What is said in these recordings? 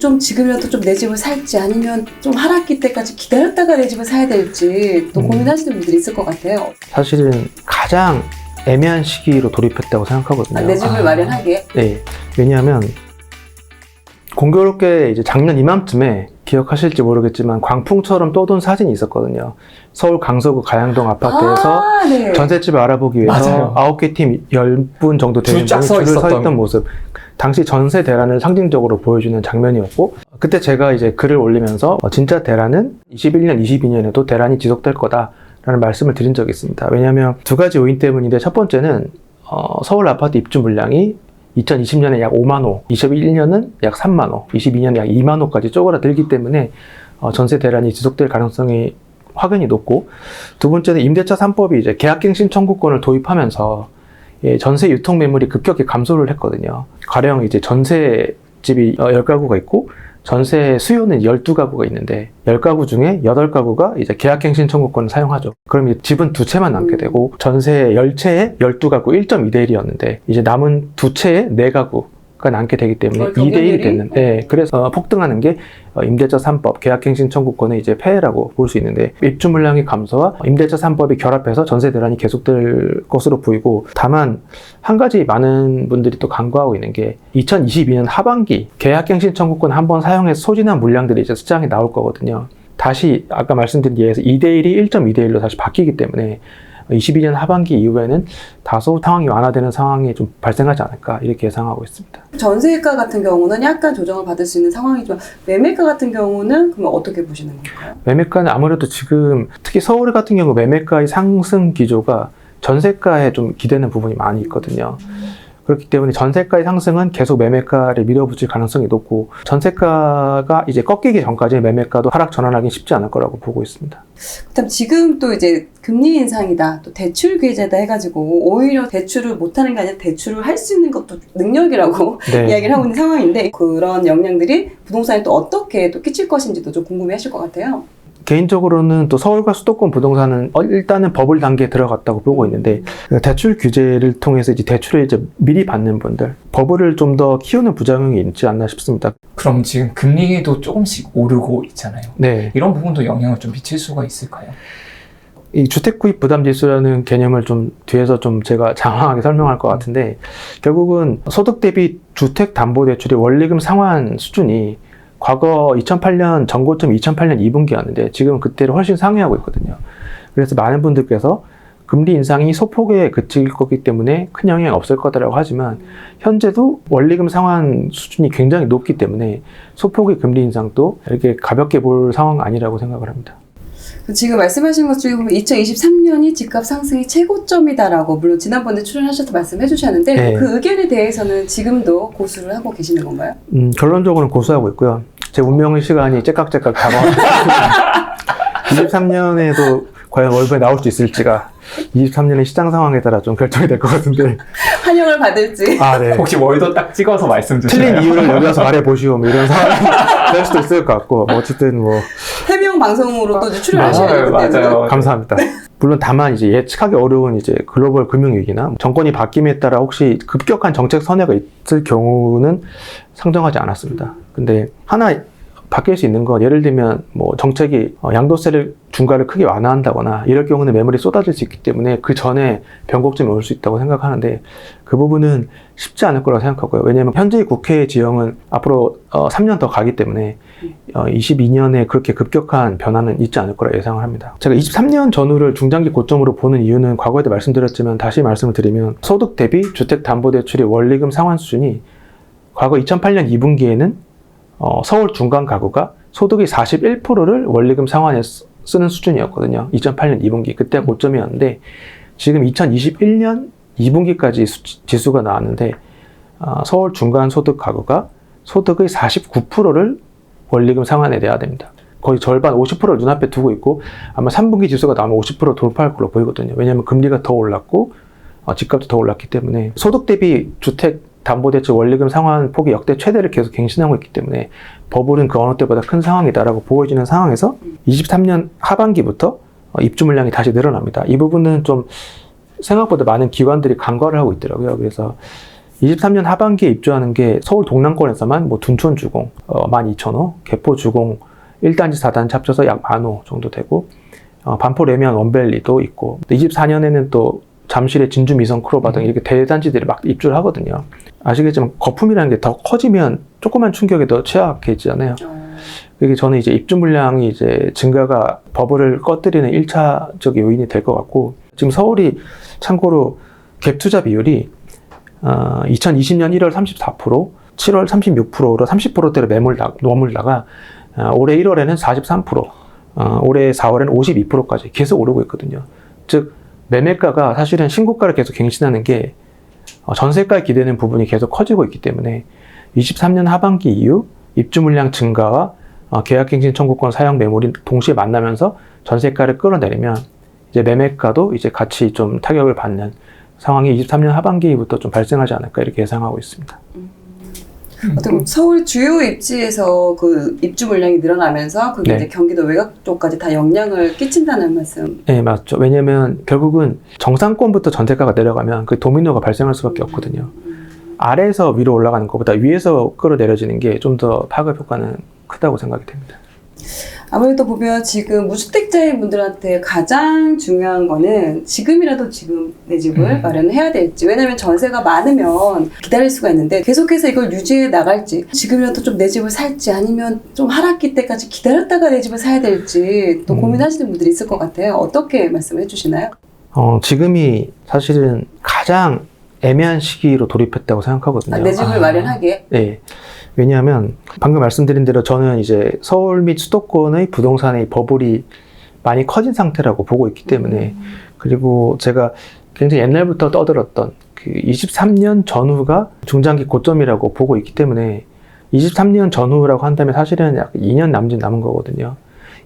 좀 지금이라도 좀 내 집을 살지 아니면 좀 하락기 때까지 기다렸다가 내 집을 사야 될지 또 고민하시는 분들이 있을 것 같아요. 사실은 가장 애매한 시기로 돌입했다고 생각하거든요. 내 집을 마련하기에? 네. 왜냐하면 공교롭게 이제 작년 이맘쯤에 기억하실지 모르겠지만 광풍처럼 떠돈 사진이 있었거든요. 서울 강서구 가양동 아파트에서 네. 전셋집을 알아보기 위해서 맞아요. 9개 팀 10분 정도 되는 분이 줄을 서 있던 모습. 당시 전세 대란을 상징적으로 보여주는 장면이었고, 그때 제가 이제 글을 올리면서 진짜 대란은 21년, 22년에도 대란이 지속될 거다라는 말씀을 드린 적이 있습니다. 왜냐하면 두 가지 요인 때문인데, 첫 번째는 서울 아파트 입주 물량이 2020년에 약 5만 호, 21년은 약 3만 호, 22년에 약 2만 호까지 쪼그라들기 때문에 전세 대란이 지속될 가능성이 확연히 높고, 두 번째는 임대차 3법이 이제 계약갱신 청구권을 도입하면서 전세 유통 매물이 급격히 감소를 했거든요. 가령 이제 전세집이 10가구가 있고 전세 수요는 12가구가 있는데 10가구 중에 8가구가 이제 계약갱신 청구권을 사용하죠. 그럼 이제 집은 두 채만 남게 되고 전세 10채에 12가구 1.2대 1이었는데 이제 남은 두 채에 4가구가 남게 되기 때문에 2대 1이 됐는데, 네, 그래서 폭등하는 게 임대차 3법 계약갱신 청구권의 이제 폐해라고 볼 수 있는데, 입주 물량의 감소와 임대차 3법이 결합해서 전세 대란이 계속될 것으로 보이고, 다만 한 가지 많은 분들이 또 간과하고 있는 게 2022년 하반기 계약갱신 청구권 한번 사용해서 소진한 물량들이 이제 시장에 나올 거거든요. 다시 아까 말씀드린 예에서 2대 1이 1.2대 1로 다시 바뀌기 때문에 22년 하반기 이후에는 다소 상황이 완화되는 상황이 좀 발생하지 않을까 이렇게 예상하고 있습니다. 전세가 같은 경우는 약간 조정을 받을 수 있는 상황이지만 매매가 같은 경우는 그럼 어떻게 보시는 건가요? 매매가는 아무래도 지금 특히 서울 같은 경우 매매가의 상승 기조가 전세가에 좀 기대는 부분이 많이 있거든요. 그렇기 때문에 전세가의 상승은 계속 매매가를 밀어붙일 가능성이 높고, 전세가가 이제 꺾이기 전까지는 매매가도 하락 전환하기 쉽지 않을 거라고 보고 있습니다. 그다음 지금 또 이제 금리 인상이다, 또 대출 규제다 해가지고 오히려 대출을 못하는 게 아니라 대출을 할 수 있는 것도 능력이라고 네. 이야기를 하고 있는 상황인데, 그런 영향들이 부동산에 또 어떻게 또 끼칠 것인지도 좀 궁금해하실 것 같아요. 개인적으로는 또 서울과 수도권 부동산은 일단은 버블 단계에 들어갔다고 보고 있는데, 대출 규제를 통해서 이제 대출을 이제 미리 받는 분들, 버블을 좀 더 키우는 부작용이 있지 않나 싶습니다. 그럼 지금 금리도 조금씩 오르고 있잖아요. 네. 이런 부분도 영향을 좀 미칠 수가 있을까요? 이 주택 구입 부담 지수라는 개념을 좀 뒤에서 좀 제가 장황하게 설명할 것 같은데, 결국은 소득 대비 주택 담보 대출의 원리금 상환 수준이 과거 2008년 전고점 2008년 2분기였는데 지금 그때를 훨씬 상회하고 있거든요. 그래서 많은 분들께서 금리 인상이 소폭에 그칠 거기 때문에 큰 영향이 없을 거다라고 하지만, 현재도 원리금 상환 수준이 굉장히 높기 때문에 소폭의 금리 인상도 이렇게 가볍게 볼 상황 아니라고 생각을 합니다. 지금 말씀하신 것 중에 보면 2023년이 집값 상승이 최고점이다라고 물론 지난번에 출연하셔서 말씀해 주셨는데, 네. 그 의견에 대해서는 지금도 고수를 하고 계시는 건가요? 결론적으로는 고수하고 있고요. 제 운명의 시간이 째깍째깍 다가왔습니다. 23년에도 과연 월부에 나올 수 있을지가 23년의 시장 상황에 따라 좀 결정이 될 것 같은데. 환영을 받을지. 아, 네. 혹시 월도 딱 찍어서 말씀 주시나요? 틀린 이유를 여기 와서 말해보시오. 뭐 이런 상황이 될 수도 있을 것 같고, 뭐 어쨌든 뭐. 해명 방송으로 또 출연하셔야 되기 때문에. 맞아요. 감사합니다. 물론 다만 이제 예측하기 어려운 이제 글로벌 금융위기나 정권이 바뀜에 따라 혹시 급격한 정책 선회가 있을 경우는 상정하지 않았습니다. 근데 하나 바뀔 수 있는 건, 예를 들면 뭐 정책이 양도세를 중과를 크게 완화한다거나 이럴 경우는 매물이 쏟아질 수 있기 때문에 그 전에 변곡점이 올 수 있다고 생각하는데, 그 부분은 쉽지 않을 거라고 생각하고요. 왜냐하면 현재 국회 지형은 앞으로 3년 더 가기 때문에 22년에 그렇게 급격한 변화는 있지 않을 거라 예상을 합니다. 제가 23년 전후를 중장기 고점으로 보는 이유는 과거에도 말씀드렸지만 다시 말씀을 드리면, 소득 대비 주택담보대출의 원리금 상환 수준이 과거 2008년 2분기에는 서울 중간 가구가 소득의 41%를 원리금 상환에 쓰는 수준이었거든요. 2008년 2분기 그때가 고점이었는데, 지금 2021년 2분기까지 지수가 나왔는데 서울 중간 소득 가구가 소득의 49%를 원리금 상환에 내야 됩니다. 거의 절반 50%를 눈앞에 두고 있고, 아마 3분기 지수가 나오면 50% 돌파할 걸로 보이거든요. 왜냐하면 금리가 더 올랐고 집값도 더 올랐기 때문에 소득 대비 주택 담보대출 원리금 상환 폭이 역대 최대를 계속 갱신하고 있기 때문에 버블은 그 어느 때보다 큰 상황이다라고 보여지는 상황에서 23년 하반기부터 입주 물량이 다시 늘어납니다. 이 부분은 좀 생각보다 많은 기관들이 간과를 하고 있더라고요. 그래서 23년 하반기에 입주하는 게 서울 동남권에서만 뭐 둔촌 주공 12,000호, 개포 주공 1단지, 4단지 합쳐서 약 10,000호 정도 되고 반포 레미안 원밸리도 있고 24년에는 또 잠실의 진주 미성 크로바 등 이렇게 대단지들이 막 입주를 하거든요. 아시겠지만 거품이라는 게 더 커지면 조그만 충격에 더 취약해지잖아요. 그게 저는 이제 입주 물량이 이제 증가가 버블을 꺼뜨리는 1차적 요인이 될 것 같고, 지금 서울이 참고로 갭 투자 비율이 2020년 1월 34%, 7월 36%로 30%대로 머물다가 올해 1월에는 43%, 올해 4월에는 52%까지 계속 오르고 있거든요. 즉 매매가가 사실은 신고가를 계속 갱신하는 게 전세가에 기대는 부분이 계속 커지고 있기 때문에 23년 하반기 이후 입주 물량 증가와 계약갱신 청구권 사용 매물이 동시에 만나면서 전세가를 끌어내리면 이제 매매가도 이제 같이 좀 타격을 받는 상황이 23년 하반기부터 좀 발생하지 않을까 이렇게 예상하고 있습니다. 어떤 서울 주요 입지에서 그 입주 물량이 늘어나면서 그게 네. 이제 경기도 외곽 쪽까지 다 영향을 끼친다는 말씀. 네, 맞죠. 왜냐면 결국은 정상권부터 전세가가 내려가면 그 도미노가 발생할 수밖에 없거든요. 아래에서 위로 올라가는 것보다 위에서 끌어내려지는 게 좀 더 파급 효과는 크다고 생각이 됩니다. 아무래도 보면 지금 무주택자인 분들한테 가장 중요한 거는 지금이라도 지금 내 집을 마련해야 될지. 왜냐면 전세가 많으면 기다릴 수가 있는데 계속해서 이걸 유지해 나갈지, 지금이라도 좀 내 집을 살지, 아니면 좀 하락기 때까지 기다렸다가 내 집을 사야 될지 또 고민하시는 분들이 있을 것 같아요. 어떻게 말씀해 주시나요? 지금이 사실은 가장 애매한 시기로 돌입했다고 생각하거든요. 내 집을 마련하기에? 네. 왜냐하면 방금 말씀드린 대로 저는 이제 서울 및 수도권의 부동산의 버블이 많이 커진 상태라고 보고 있기 때문에, 그리고 제가 굉장히 옛날부터 떠들었던 그 23년 전후가 중장기 고점이라고 보고 있기 때문에 23년 전후라고 한다면 사실은 약 2년 남짓 남은 거거든요.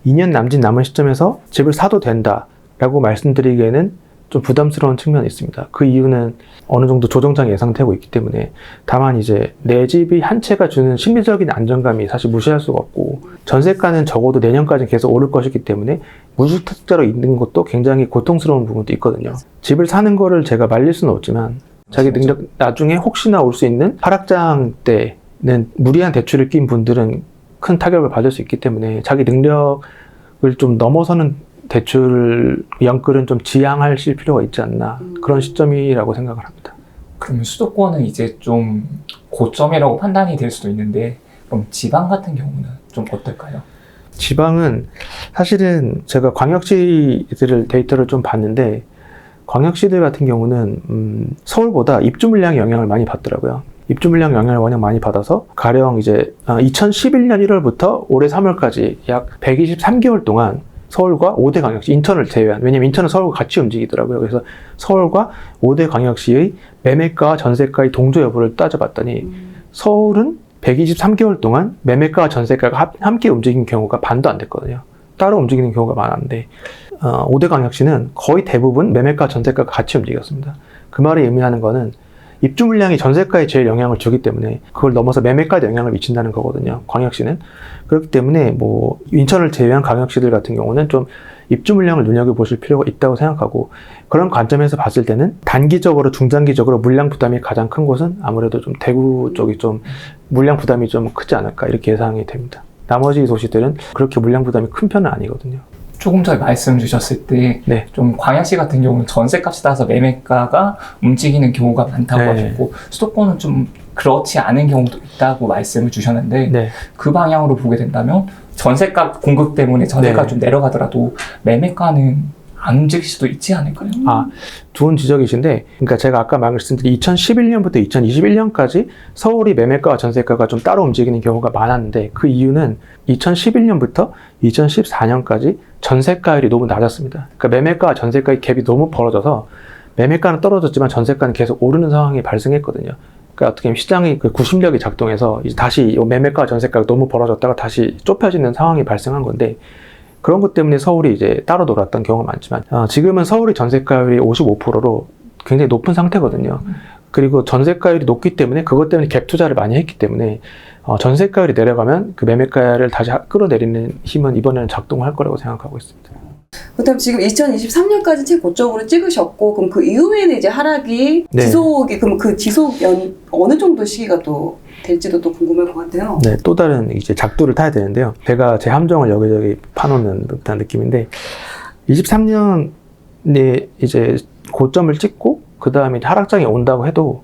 2년 남짓 남은 시점에서 집을 사도 된다라고 말씀드리기에는 좀 부담스러운 측면이 있습니다. 그 이유는 어느 정도 조정장이 예상되고 있기 때문에, 다만 이제 내 집이 한 채가 주는 심리적인 안정감이 사실 무시할 수가 없고, 전세가는 적어도 내년까지는 계속 오를 것이기 때문에 무주택자로 있는 것도 굉장히 고통스러운 부분도 있거든요. 집을 사는 거를 제가 말릴 수는 없지만 자기 능력, 나중에 혹시나 올 수 있는 하락장 때는 무리한 대출을 낀 분들은 큰 타격을 받을 수 있기 때문에 자기 능력을 좀 넘어서는 대출 연끌은 좀 지양하실 필요가 있지 않나, 그런 시점이라고 생각을 합니다. 그러면 수도권은 이제 좀 고점이라고 판단이 될 수도 있는데, 그럼 지방 같은 경우는 좀 어떨까요? 지방은 사실은 제가 광역시들 데이터를 좀 봤는데, 광역시들 같은 경우는 서울보다 입주 물량의 영향을 많이 받더라고요. 입주 물량 영향을 워낙 많이 받아서 가령 이제 2011년 1월부터 올해 3월까지 약 123개월 동안 서울과 5대 광역시, 인천을 제외한, 왜냐면 인천은 서울과 같이 움직이더라고요. 그래서 서울과 5대 광역시의 매매가와 전세가의 동조 여부를 따져봤더니 서울은 123개월 동안 매매가와 전세가가 함께 움직인 경우가 반도 안 됐거든요. 따로 움직이는 경우가 많았는데 5대 광역시는 거의 대부분 매매가와 전세가가 같이 움직였습니다. 그 말이 의미하는 거는 입주 물량이 전세가에 제일 영향을 주기 때문에 그걸 넘어서 매매가에 영향을 미친다는 거거든요. 광역시는. 그렇기 때문에 뭐 인천을 제외한 광역시들 같은 경우는 좀 입주 물량을 눈여겨보실 필요가 있다고 생각하고, 그런 관점에서 봤을 때는 단기적으로 중장기적으로 물량 부담이 가장 큰 곳은 아무래도 좀 대구 쪽이 좀 물량 부담이 좀 크지 않을까 이렇게 예상이 됩니다. 나머지 도시들은 그렇게 물량 부담이 큰 편은 아니거든요. 조금 전에 말씀 주셨을 때 좀 광역시 같은 경우는 전세값에 따라서 매매가가 움직이는 경우가 많다고 하셨고, 수도권은 좀 그렇지 않은 경우도 있다고 말씀을 주셨는데, 그 방향으로 보게 된다면 전세값 공급 때문에 전세가 좀 내려가더라도 매매가는 안 움직일 수도 있지 않을까요? 좋은 지적이신데, 그러니까 제가 아까 말씀드린 2011년부터 2021년까지 서울이 매매가와 전세가가 좀 따로 움직이는 경우가 많았는데, 그 이유는 2011년부터 2014년까지 전세가율이 너무 낮았습니다. 그러니까 매매가와 전세가의 갭이 너무 벌어져서 매매가는 떨어졌지만 전세가는 계속 오르는 상황이 발생했거든요. 그러니까 어떻게 보면 시장의 그 구심력이 작동해서 이제 다시 매매가와 전세가가 너무 벌어졌다가 다시 좁혀지는 상황이 발생한 건데, 그런 것 때문에 서울이 이제 따로 놀았던 경우가 많지만 지금은 서울의 전세가율이 55%로 굉장히 높은 상태거든요. 그리고 전세가율이 높기 때문에 그것 때문에 갭 투자를 많이 했기 때문에 전세가율이 내려가면 그 매매가를 다시 끌어내리는 힘은 이번에는 작동할 거라고 생각하고 있습니다. 그다음 지금 2023년까지 최고점으로 찍으셨고, 그럼 그 이후에는 이제 하락이 네. 지속이, 그럼 그 지속연 어느 정도 시기가 또 될지도 또 궁금할 것 같아요. 네, 또 다른 이제 작두를 타야 되는데요. 제가 제 함정을 여기저기 파놓는 듯한 느낌인데, 23년에 이제 고점을 찍고 그 다음에 하락장이 온다고 해도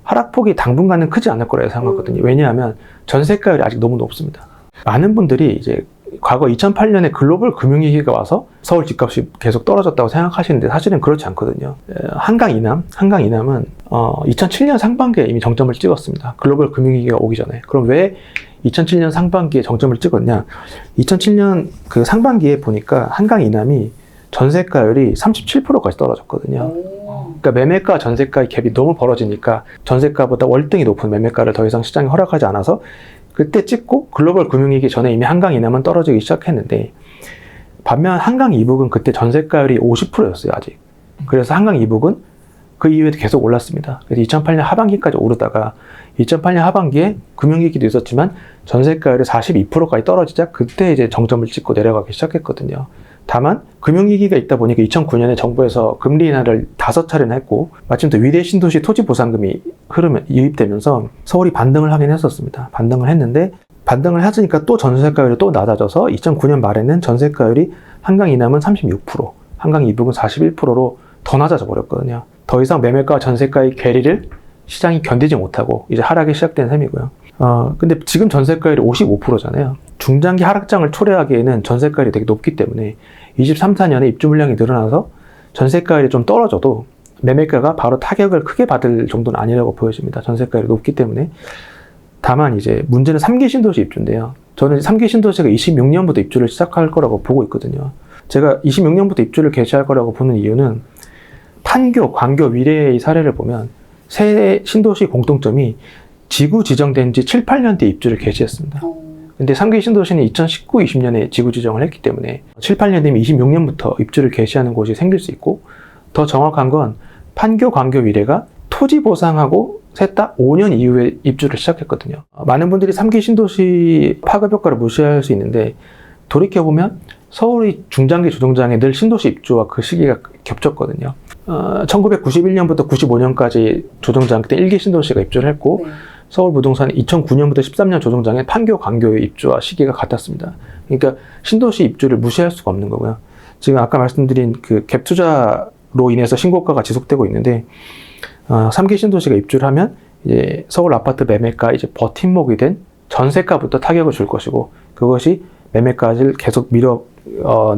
하락폭이 당분간은 크지 않을 거라 예상하거든요. 왜냐하면 전세가율이 아직 너무 높습니다. 많은 분들이 이제 과거 2008년에 글로벌 금융위기가 와서 서울 집값이 계속 떨어졌다고 생각하시는데 사실은 그렇지 않거든요. 한강 이남은 2007년 상반기에 이미 정점을 찍었습니다. 글로벌 금융위기가 오기 전에. 그럼 왜 2007년 상반기에 정점을 찍었냐? 2007년 그 상반기에 보니까 한강 이남이 전세가율이 37%까지 떨어졌거든요. 그러니까 매매가 전세가의 갭이 너무 벌어지니까 전세가보다 월등히 높은 매매가를 더 이상 시장에 허락하지 않아서 그때 찍고 글로벌 금융위기 전에 이미 한강 이남은 떨어지기 시작했는데, 반면 한강 이북은 그때 전세가율이 50%였어요 아직. 그래서 한강 이북은 그 이후에도 계속 올랐습니다. 그래서 2008년 하반기까지 오르다가 2008년 하반기에 금융위기도 있었지만 전세가율이 42%까지 떨어지자 그때 이제 정점을 찍고 내려가기 시작했거든요. 다만 금융위기가 있다 보니까 2009년에 정부에서 금리 인하를 5차례나 했고, 마침 또 위대 신도시 토지보상금이 유입되면서 서울이 반등을 하긴 했었습니다. 반등을 했는데, 반등을 하니까 또 전세가율이 또 낮아져서 2009년 말에는 전세가율이 한강 이남은 36%, 한강 이북은 41%로 더 낮아져 버렸거든요. 더 이상 매매가와 전세가의 괴리를 시장이 견디지 못하고 이제 하락이 시작된 셈이고요. 근데 지금 전세가율이 55%잖아요. 중장기 하락장을 초래하기에는 전세가율이 되게 높기 때문에 23, 4년에 입주 물량이 늘어나서 전세가율이 좀 떨어져도 매매가가 바로 타격을 크게 받을 정도는 아니라고 보여집니다. 전세가율이 높기 때문에. 다만 이제 문제는 3기 신도시 입주인데요. 저는 3기 신도시가 26년부터 입주를 시작할 거라고 보고 있거든요. 제가 26년부터 입주를 개시할 거라고 보는 이유는 판교, 광교, 위례의 사례를 보면 세 신도시 공통점이 지구 지정된 지 7, 8년 뒤에 입주를 개시했습니다. 근데 3기 신도시는 2019, 20년에 지구 지정을 했기 때문에 7, 8년 되면 26년부터 입주를 개시하는 곳이 생길 수 있고, 더 정확한 건 판교, 광교, 위례가 토지 보상하고 셋 다 5년 이후에 입주를 시작했거든요. 많은 분들이 3기 신도시 파급 효과를 무시할 수 있는데, 돌이켜보면 서울이 중장기 조정장에 늘 신도시 입주와 그 시기가 겹쳤거든요. 1991년부터 95년까지 조정장 때 1기 신도시가 입주를 했고, 네. 서울 부동산이 2009년부터 13년 조정장에 판교, 광교의 입주와 시기가 같았습니다. 그러니까 신도시 입주를 무시할 수가 없는 거고요. 지금 아까 말씀드린 그 갭 투자로 인해서 신고가가 지속되고 있는데, 3기 신도시가 입주를 하면 이제 서울 아파트 매매가 이제 버팀목이 된 전세가부터 타격을 줄 것이고, 그것이 매매가를 계속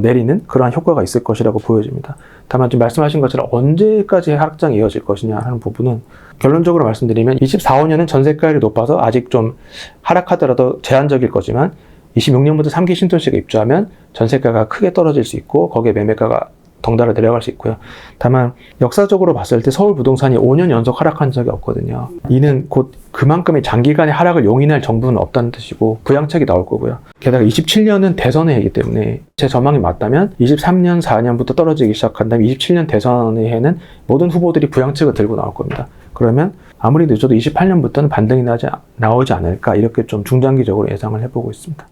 내리는 그러한 효과가 있을 것이라고 보여집니다. 다만 좀 말씀하신 것처럼 언제까지 하락장이 이어질 것이냐 하는 부분은, 결론적으로 말씀드리면 24, 5년은 전세가율이 높아서 아직 좀 하락하더라도 제한적일 거지만, 26년부터 3기 신도시가 입주하면 전세가가 크게 떨어질 수 있고 거기에 매매가가 덩달아 내려갈 수 있고요. 다만 역사적으로 봤을 때 서울 부동산이 5년 연속 하락한 적이 없거든요. 이는 곧 그만큼의 장기간의 하락을 용인할 정부는 없다는 뜻이고 부양책이 나올 거고요. 게다가 27년은 대선의 해이기 때문에 제 전망이 맞다면 23년, 4년부터 떨어지기 시작한 다음에 27년 대선의 해는 모든 후보들이 부양책을 들고 나올 겁니다. 그러면 아무리 늦어도 28년부터는 반등이 나오지 않을까, 이렇게 좀 중장기적으로 예상을 해보고 있습니다.